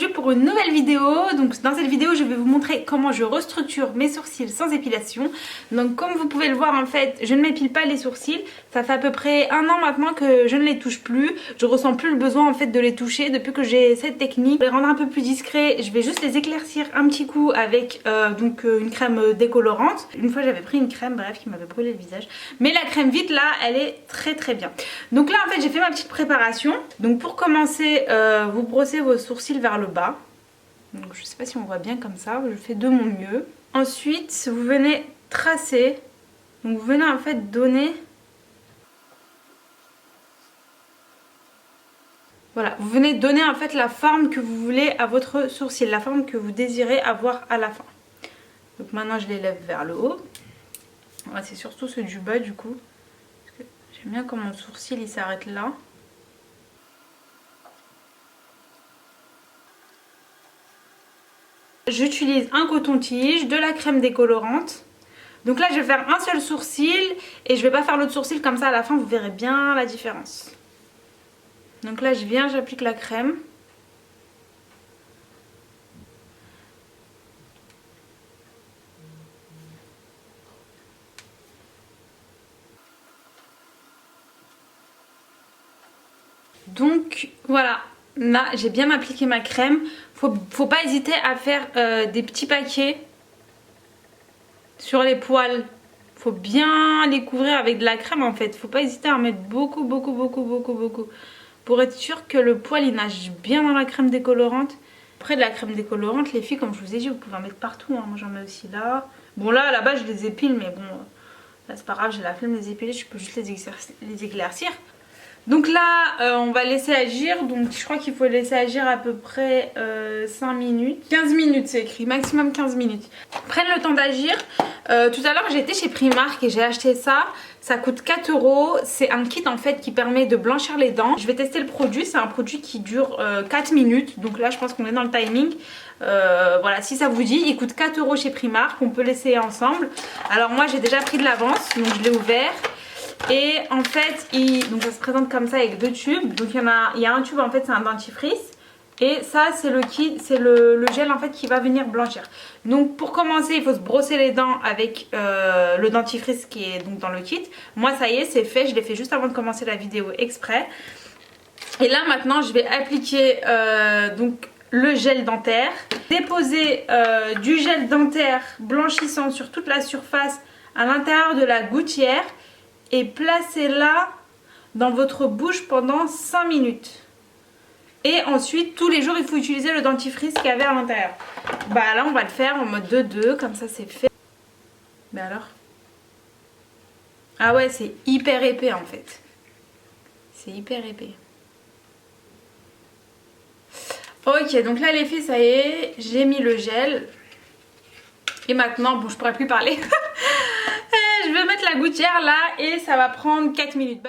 aujourd'hui pour une nouvelle vidéo. Donc dans cette vidéo je vais vous montrer comment je restructure mes sourcils sans épilation. Donc comme vous pouvez le voir, en fait je ne m'épile pas les sourcils. Ça fait à peu près 1 an maintenant que je ne les touche plus. Je ressens plus le besoin en fait de les toucher depuis que j'ai cette technique. Pour les rendre un peu plus discrets, je vais juste les éclaircir un petit coup avec une crème décolorante. Une fois j'avais pris une crème, bref, qui m'avait brûlé le visage. Mais la crème vite là, elle est très bien. Donc là en fait j'ai fait ma petite préparation. Donc pour commencer, vous brossez vos sourcils vers le bas. Donc je sais pas si on voit bien comme ça, je fais de mon mieux. Ensuite vous venez tracer. Donc vous venez en fait donner... Voilà, vous venez donner en fait la forme que vous voulez à votre sourcil, la forme que vous désirez avoir à la fin. Donc maintenant je les lève vers le haut. Ouais, c'est surtout ceux du bas du coup. J'aime bien quand mon sourcil il s'arrête là. J'utilise un coton-tige, de la crème décolorante. Donc là je vais faire un seul sourcil et je vais pas faire l'autre sourcil, comme ça à la fin vous verrez bien la différence. Donc là je viens, j'applique la crème. Donc voilà, là j'ai bien appliqué ma crème. Faut pas hésiter à faire des petits paquets sur les poils. Faut bien les couvrir avec de la crème en fait. Faut pas hésiter à en mettre beaucoup. Pour être sûr que le poil il nage bien dans la crème décolorante. Après de la crème décolorante, les filles, comme je vous ai dit, vous pouvez en mettre partout. Hein. Moi j'en mets aussi là. Bon là, là-bas je les épile, mais bon, là c'est pas grave, j'ai la flemme de les épiler, je peux juste les éclaircir. Donc là on va laisser agir, donc je crois qu'il faut laisser agir à peu près 5 minutes. 15 minutes c'est écrit, maximum 15 minutes. Prennent le temps d'agir. Tout à l'heure j'étais chez Primark et j'ai acheté ça. Ça coûte 4 €. C'est un kit en fait qui permet de blanchir les dents. Je vais tester le produit, c'est un produit qui dure 4 minutes. Donc là je pense qu'on est dans le timing. Voilà, si ça vous dit, il coûte 4 € chez Primark, on peut l'essayer ensemble. Alors moi j'ai déjà pris de l'avance, donc je l'ai ouvert. Et en fait, donc ça se présente comme ça avec 2 tubes. Donc il y a un tube en fait, c'est un dentifrice. Et ça c'est le kit, c'est le gel en fait qui va venir blanchir. Donc pour commencer il faut se brosser les dents avec le dentifrice qui est donc dans le kit. Moi ça y est, c'est fait, je l'ai fait juste avant de commencer la vidéo exprès. Et là maintenant je vais appliquer donc le gel dentaire. Déposer du gel dentaire blanchissant sur toute la surface à l'intérieur de la gouttière. Et placer là dans votre bouche pendant 5 minutes. Et ensuite tous les jours il faut utiliser le dentifrice qu'il y avait à l'intérieur. Bah là on va le faire en mode 2-2, comme ça c'est fait. Mais alors? Ah ouais, c'est hyper épais en fait. C'est hyper épais. Ok, donc là les filles, ça y est, j'ai mis le gel. Et maintenant, bon je pourrais plus parler. Je vais mettre la gouttière là et ça va prendre 4 minutes.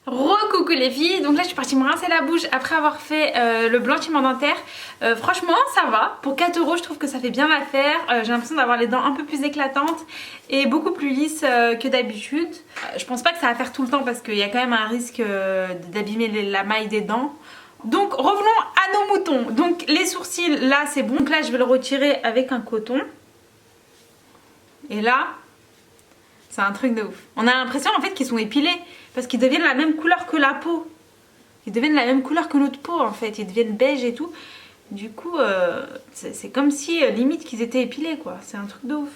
Recoucou les filles, donc là je suis partie me rincer la bouche après avoir fait le blanchiment dentaire. Franchement ça va, pour 4 € je trouve que ça fait bien l'affaire. J'ai l'impression d'avoir les dents un peu plus éclatantes et beaucoup plus lisses que d'habitude. Je pense pas que ça va faire tout le temps parce qu'il y a quand même un risque d'abîmer la maille des dents. Donc revenons à nos moutons. Donc les sourcils là c'est bon, donc là je vais le retirer avec un coton. Et là c'est un truc de ouf. On a l'impression en fait qu'ils sont épilés parce qu'ils deviennent la même couleur que la peau. Ils deviennent la même couleur que notre peau en fait. Ils deviennent beige et tout. Du coup, c'est comme si limite qu'ils étaient épilés quoi. C'est un truc de ouf.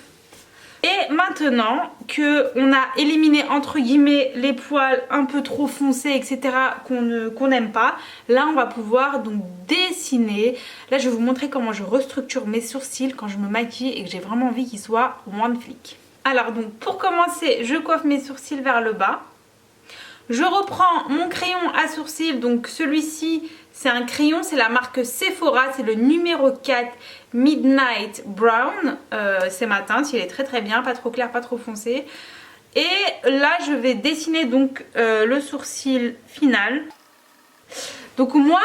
Et maintenant qu'on a éliminé entre guillemets les poils un peu trop foncés etc. qu'on n'aime pas. Là on va pouvoir donc dessiner. Là je vais vous montrer comment je restructure mes sourcils quand je me maquille et que j'ai vraiment envie qu'ils soient one flic. Alors donc pour commencer je coiffe mes sourcils vers le bas. Je reprends mon crayon à sourcils, donc celui-ci c'est un crayon, c'est la marque Sephora, c'est le numéro 4 Midnight Brown. C'est ma teinte, il est très bien, pas trop clair, pas trop foncé. Et là je vais dessiner donc le sourcil final. Donc moi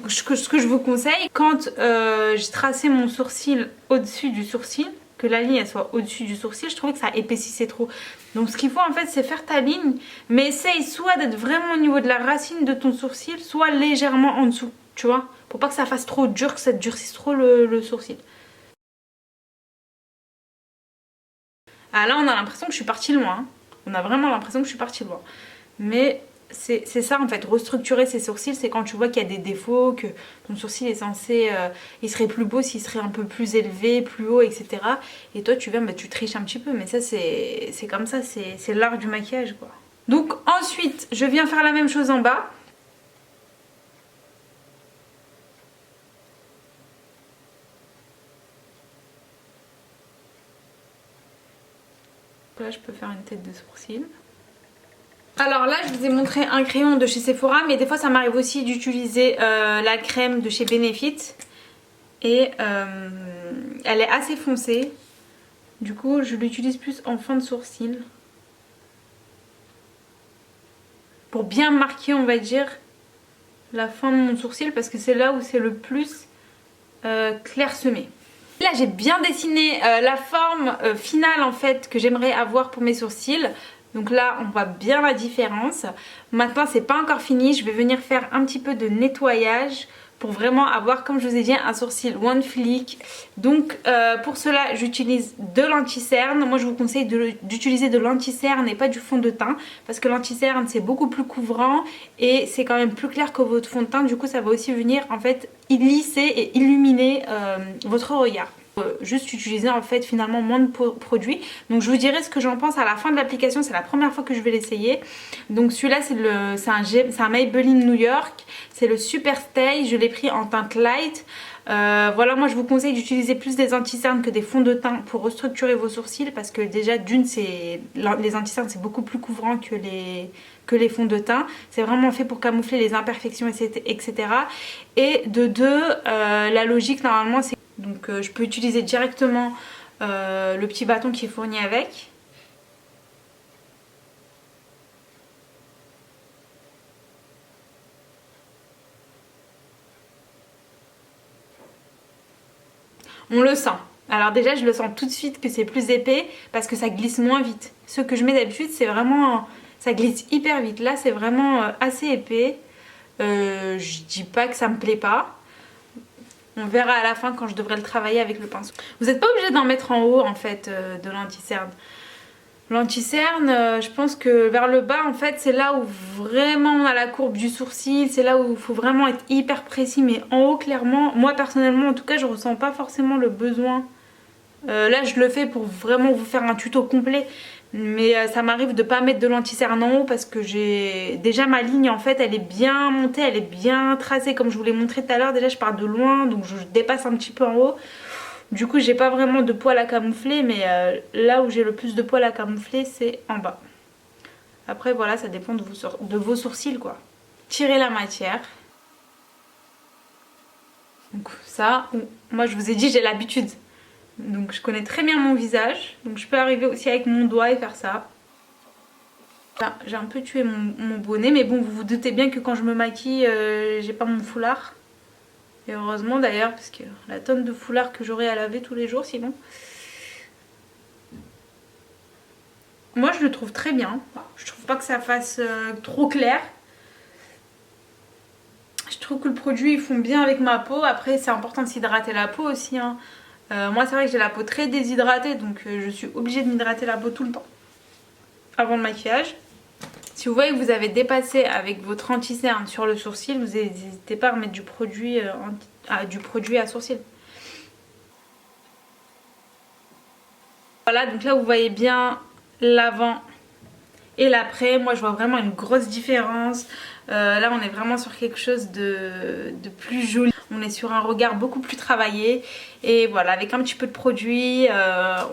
ce que je vous conseille, quand j'ai tracé mon sourcil au-dessus du sourcil, que la ligne elle soit au-dessus du sourcil. Je trouvais que ça épaississait trop. Donc ce qu'il faut en fait c'est faire ta ligne, mais essaye soit d'être vraiment au niveau de la racine de ton sourcil, soit légèrement en dessous, tu vois, pour pas que ça fasse trop dur, que ça te durcisse trop le sourcil. Ah là on a l'impression que je suis partie loin, hein. On a vraiment l'impression que je suis partie loin. Mais c'est ça en fait, restructurer ses sourcils, c'est quand tu vois qu'il y a des défauts, que ton sourcil est censé, il serait plus beau s'il serait un peu plus élevé, plus haut, etc. Et toi tu viens, bah, tu triches un petit peu, mais ça c'est comme ça, c'est l'art du maquillage quoi. Donc ensuite, je viens faire la même chose en bas. Là je peux faire une tête de sourcil. Alors là je vous ai montré un crayon de chez Sephora, mais des fois ça m'arrive aussi d'utiliser la crème de chez Benefit. Et elle est assez foncée. Du coup je l'utilise plus en fin de sourcil. Pour bien marquer on va dire la fin de mon sourcil, parce que c'est là où c'est le plus clairsemé. Là j'ai bien dessiné la forme finale en fait que j'aimerais avoir pour mes sourcils. Donc là on voit bien la différence. Maintenant c'est pas encore fini, je vais venir faire un petit peu de nettoyage pour vraiment avoir, comme je vous ai dit, un sourcil one flick. Donc pour cela j'utilise de l'anti-cerne. Moi je vous conseille d'utiliser de l'anti-cerne et pas du fond de teint, parce que l'anti-cerne c'est beaucoup plus couvrant et c'est quand même plus clair que votre fond de teint. Du coup ça va aussi venir en fait lisser et illuminer votre regard. Juste utiliser en fait finalement moins de produits. Donc je vous dirai ce que j'en pense à la fin de l'application, c'est la première fois que je vais l'essayer. Donc celui-là c'est un Maybelline New York, c'est le Super Stay, je l'ai pris en teinte light. Voilà, moi je vous conseille d'utiliser plus des anti-cernes que des fonds de teint pour restructurer vos sourcils, parce que déjà d'une les anti-cernes c'est beaucoup plus couvrant que les fonds de teint. C'est vraiment fait pour camoufler les imperfections etc. Et de deux, la logique normalement c'est donc je peux utiliser directement le petit bâton qui est fourni avec. On le sent. Alors déjà je le sens tout de suite que c'est plus épais parce que ça glisse moins vite. Ce que je mets d'habitude c'est vraiment, ça glisse hyper vite. Là c'est vraiment assez épais. Je dis pas que ça me plaît pas. On verra à la fin quand je devrais le travailler avec le pinceau. Vous n'êtes pas obligé d'en mettre en haut en fait de l'anti-cerne. L'anti-cerne, je pense que vers le bas en fait c'est là où vraiment on a la courbe du sourcil. C'est là où il faut vraiment être hyper précis. Mais en haut clairement, moi personnellement en tout cas je ressens pas forcément le besoin. Là je le fais pour vraiment vous faire un tuto complet. Mais ça m'arrive de pas mettre de l'anti-cerne en haut parce que j'ai déjà ma ligne en fait elle est bien montée, elle est bien tracée comme je vous l'ai montré tout à l'heure. Déjà je pars de loin donc je dépasse un petit peu en haut. Du coup j'ai pas vraiment de poils à camoufler, mais là où j'ai le plus de poils à camoufler c'est en bas. Après voilà, ça dépend de vos sourcils quoi. Tirez la matière. Donc ça, moi je vous ai dit j'ai l'habitude. Donc je connais très bien mon visage, donc je peux arriver aussi avec mon doigt et faire ça. Là, j'ai un peu tué mon bonnet, mais bon vous vous doutez bien que quand je me maquille j'ai pas mon foulard. Et heureusement d'ailleurs, parce que la tonne de foulard que j'aurais à laver tous les jours sinon. Moi je le trouve très bien, je trouve pas que ça fasse trop clair. Je trouve que le produit il fond bien avec ma peau. Après c'est important de s'hydrater la peau aussi hein. Moi c'est vrai que j'ai la peau très déshydratée, donc je suis obligée de m'hydrater la peau tout le temps avant le maquillage. Si vous voyez que vous avez dépassé avec votre anti-cerne sur le sourcil, vous n'hésitez pas à remettre du produit à sourcil. Voilà, donc là vous voyez bien l'avant et l'après. Moi je vois vraiment une grosse différence. Là on est vraiment sur quelque chose de plus joli. On est sur un regard beaucoup plus travaillé. Et voilà, avec un petit peu de produit,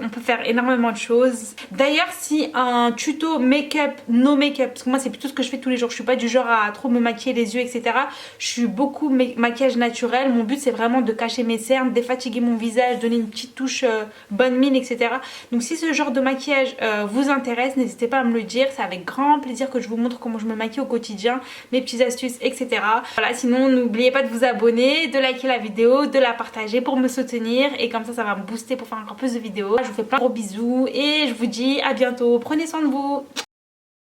on peut faire énormément de choses. D'ailleurs, si un tuto make-up, no make-up, parce que moi c'est plutôt ce que je fais tous les jours. Je suis pas du genre à trop me maquiller les yeux, etc. Je suis beaucoup maquillage naturel. Mon but c'est vraiment de cacher mes cernes, défatiguer mon visage, donner une petite touche bonne mine, etc. Donc si ce genre de maquillage vous intéresse, n'hésitez pas à me le dire. C'est avec grand plaisir que je vous montre comment je me maquille au quotidien. mes petites astuces, etc. Voilà, sinon n'oubliez pas de vous abonner, de liker la vidéo, de la partager pour me soutenir et comme ça va me booster pour faire encore plus de vidéos. Je vous fais plein de gros bisous et je vous dis à bientôt, prenez soin de vous.